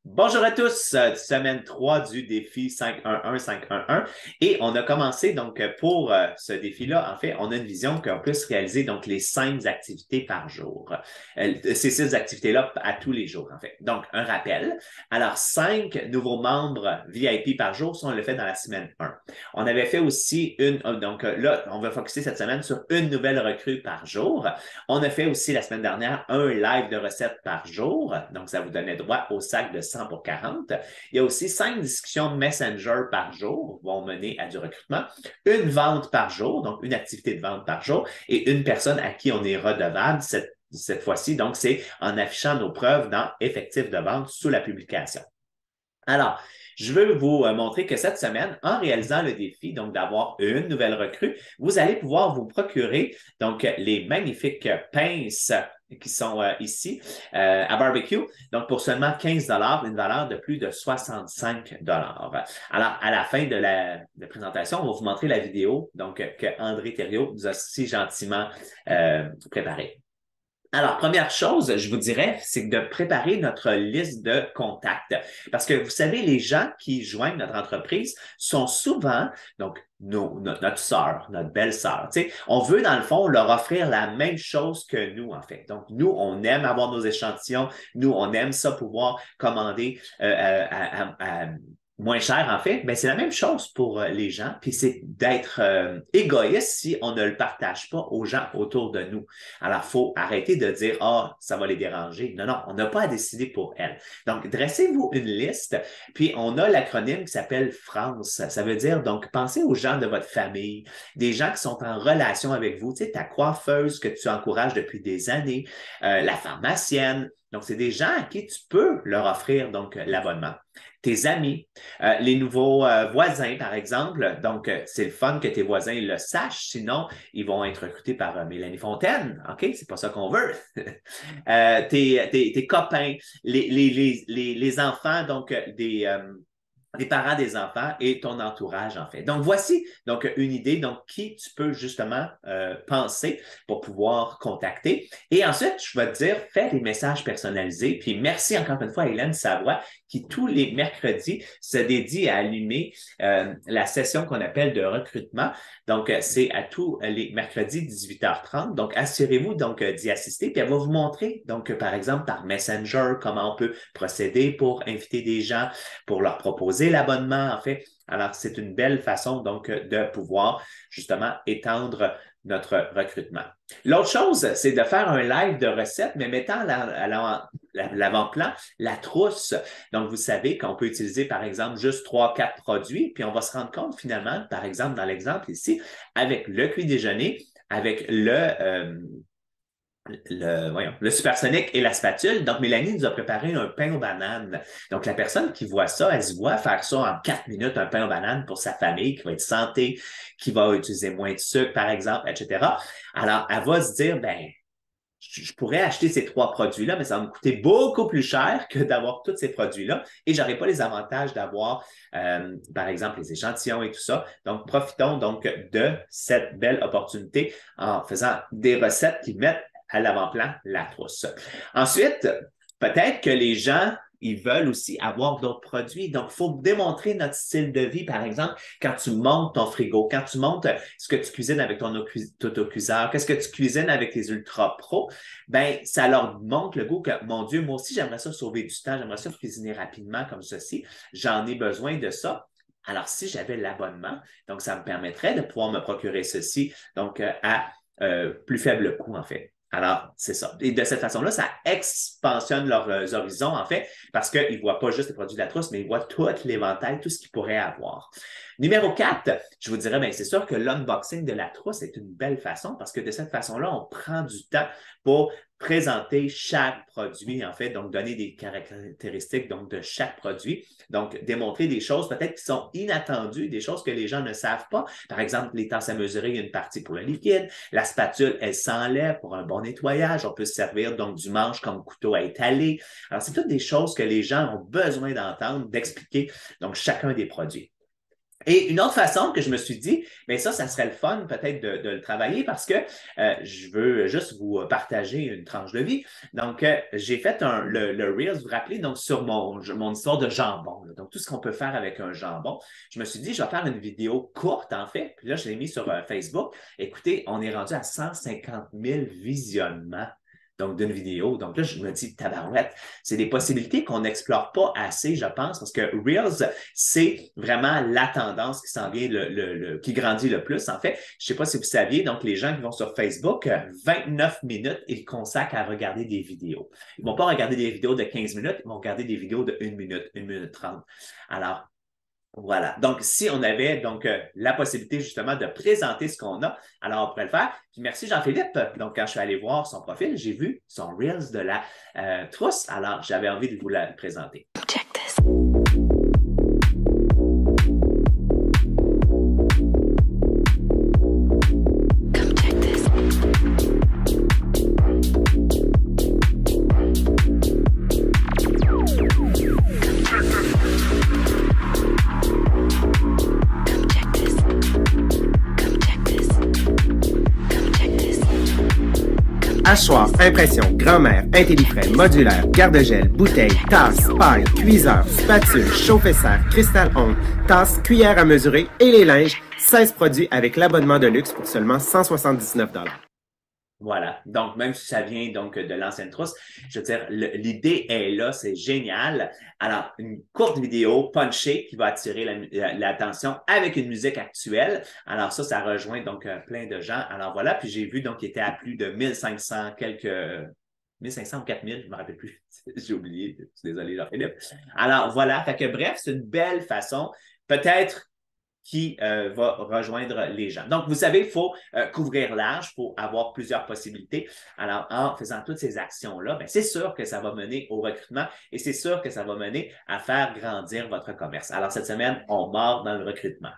Bonjour à tous, semaine 3 du défi 5-1-1-5-1-1 et on a commencé donc pour ce défi-là, en fait, on a une vision qu'on puisse réaliser donc les 5 activités par jour. Ces 6 activités-là à tous les jours, en fait. Donc, un rappel. Alors, 5 nouveaux membres VIP par jour, ça on le fait dans la semaine 1. On avait fait aussi donc là, on va focuser cette semaine sur une nouvelle recrue par jour. On a fait aussi la semaine dernière un live de recettes par jour, donc ça vous donnait droit au sac de 100 pour 40. Il y a aussi 5 discussions Messenger par jour vont mener à du recrutement, une vente par jour, donc une activité de vente par jour, et une personne à qui on est redevable cette fois-ci. Donc, c'est en affichant nos preuves dans effectif de vente sous la publication. Alors, je veux vous montrer que cette semaine, en réalisant le défi, donc d'avoir une nouvelle recrue, vous allez pouvoir vous procurer donc les magnifiques pinces qui sont ici à barbecue, donc pour seulement 15 une valeur de plus de 65 Alors, à la fin de la présentation, on va vous montrer la vidéo donc que André Thériault nous a si gentiment préparée. Alors, première chose, je vous dirais, c'est de préparer notre liste de contacts. Parce que vous savez, les gens qui joignent notre entreprise sont souvent, donc, notre sœur, notre belle-sœur. Tu sais, on veut, dans le fond, leur offrir la même chose que nous, en fait. Donc, nous, on aime avoir nos échantillons. Nous, on aime ça pouvoir commander moins cher, en fait, mais c'est la même chose pour les gens, puis c'est d'être égoïste si on ne le partage pas aux gens autour de nous. Alors, il faut arrêter de dire, ah, ça va les déranger. Non, non, on n'a pas à décider pour elles. Donc, dressez-vous une liste, puis on a l'acronyme qui s'appelle France. Ça veut dire, donc, pensez aux gens de votre famille, des gens qui sont en relation avec vous, tu sais, ta coiffeuse que tu encourages depuis des années, la pharmacienne. Donc, c'est des gens à qui tu peux leur offrir, donc, l'abonnement. Tes amis, les nouveaux voisins, par exemple. Donc, c'est le fun que tes voisins le sachent. Sinon, ils vont être recrutés par Mélanie Fontaine. OK? C'est pas ça qu'on veut. Tes copains, les enfants, donc des parents des enfants et ton entourage, en fait. Donc, voici donc une idée, donc qui tu peux justement penser pour pouvoir contacter. Et ensuite, je vais te dire, fais des messages personnalisés. Puis merci encore une fois à Hélène Savoie qui, tous les mercredis, se dédie à allumer la session qu'on appelle de recrutement. Donc, c'est à tous les mercredis 18h30. Donc, assurez-vous donc d'y assister. Puis elle va vous montrer, donc, par exemple, par Messenger, comment on peut procéder pour inviter des gens, pour leur proposer l'abonnement, en fait. Alors, c'est une belle façon, donc, de pouvoir justement étendre notre recrutement. L'autre chose, c'est de faire un live de recettes, mais mettant à l'avant-plan la trousse. Donc, vous savez qu'on peut utiliser, par exemple, juste 3, 4 produits, puis on va se rendre compte finalement, par exemple, dans l'exemple ici, avec le cuit déjeuner, avec le supersonique et la spatule. Donc, Mélanie nous a préparé un pain aux bananes. Donc, la personne qui voit ça, elle se voit faire ça en 4 minutes, un pain aux bananes pour sa famille, qui va être santé, qui va utiliser moins de sucre, par exemple, etc. Alors, elle va se dire, ben, je pourrais acheter ces 3 produits-là, mais ça va me coûter beaucoup plus cher que d'avoir tous ces produits-là et je n'aurai pas les avantages d'avoir, par exemple, les échantillons et tout ça. Donc, profitons donc de cette belle opportunité en faisant des recettes qui mettent à l'avant-plan la trousse. Ensuite, peut-être que les gens ils veulent aussi avoir d'autres produits. Donc, il faut démontrer notre style de vie, par exemple, quand tu montes ton frigo, quand tu montes ce que tu cuisines avec ton autocuiseur, qu'est-ce que tu cuisines avec les Ultra Pro, ben ça leur montre le goût que, mon Dieu, moi aussi, j'aimerais ça sauver du temps, j'aimerais ça cuisiner rapidement comme ceci, j'en ai besoin de ça. Alors, si j'avais l'abonnement, donc ça me permettrait de pouvoir me procurer ceci, donc à plus faible coût, en fait. Alors, c'est ça. Et de cette façon-là, ça expansionne leurs horizons, en fait, parce qu'ils ne voient pas juste les produits de la trousse, mais ils voient tout l'éventail, tout ce qu'ils pourraient avoir. Numéro 4, je vous dirais, bien, c'est sûr que l'unboxing de la trousse est une belle façon parce que de cette façon-là, on prend du temps pour présenter chaque produit, en fait, donc donner des caractéristiques donc, de chaque produit, donc démontrer des choses peut-être qui sont inattendues, des choses que les gens ne savent pas. Par exemple, les tasses à mesurer, il y a une partie pour le liquide, la spatule, elle s'enlève pour un bon nettoyage, on peut se servir donc du manche comme couteau à étaler. Alors, c'est toutes des choses que les gens ont besoin d'entendre, d'expliquer, donc chacun des produits. Et une autre façon que je me suis dit, mais ça serait le fun peut-être de le travailler parce que je veux juste vous partager une tranche de vie. Donc, j'ai fait le Reels, vous vous rappelez, donc sur mon histoire de jambon. Là. Donc, tout ce qu'on peut faire avec un jambon. Je me suis dit, je vais faire une vidéo courte, en fait. Puis là, je l'ai mis sur Facebook. Écoutez, on est rendu à 150 000 visionnements. Donc, d'une vidéo. Donc là, je me dis, tabarouette, c'est des possibilités qu'on n'explore pas assez, je pense, parce que Reels, c'est vraiment la tendance qui s'en vient, qui grandit le plus. En fait, je ne sais pas si vous saviez, donc les gens qui vont sur Facebook, 29 minutes, ils consacrent à regarder des vidéos. Ils ne vont pas regarder des vidéos de 15 minutes, ils vont regarder des vidéos de 1 minute, 1 minute 30. Alors, voilà. Donc, si on avait donc la possibilité justement de présenter ce qu'on a, alors on pourrait le faire. Puis merci Jean-Philippe. Donc, quand je suis allé voir son profil, j'ai vu son Reels de la trousse. Alors, j'avais envie de vous la présenter. Check this. Hachoir, impression, grand-mère, intellifrais, modulaire, garde-gel, bouteille, tasse, paille, cuiseur, spatule, chauffe-serre, cristal onde, tasse, cuillère à mesurer et les linges, 16 produits avec l'abonnement de luxe pour seulement 179 $. Voilà. Donc, même si ça vient donc de l'ancienne trousse, je veux dire, l'idée est là, c'est génial. Alors, une courte vidéo punchée qui va attirer l'attention avec une musique actuelle. Alors, ça rejoint donc plein de gens. Alors, voilà. Puis, j'ai vu donc qu'il était à plus de 1500 1500 ou 4000, je ne me rappelle plus. J'ai oublié. Je suis désolé, Jean-Philippe. Alors, voilà. Fait que bref, c'est une belle façon. Peut-être qui va rejoindre les gens. Donc, vous savez, il faut couvrir large, il faut avoir plusieurs possibilités. Alors, en faisant toutes ces actions-là, ben, c'est sûr que ça va mener au recrutement et c'est sûr que ça va mener à faire grandir votre commerce. Alors, cette semaine, on mord dans le recrutement.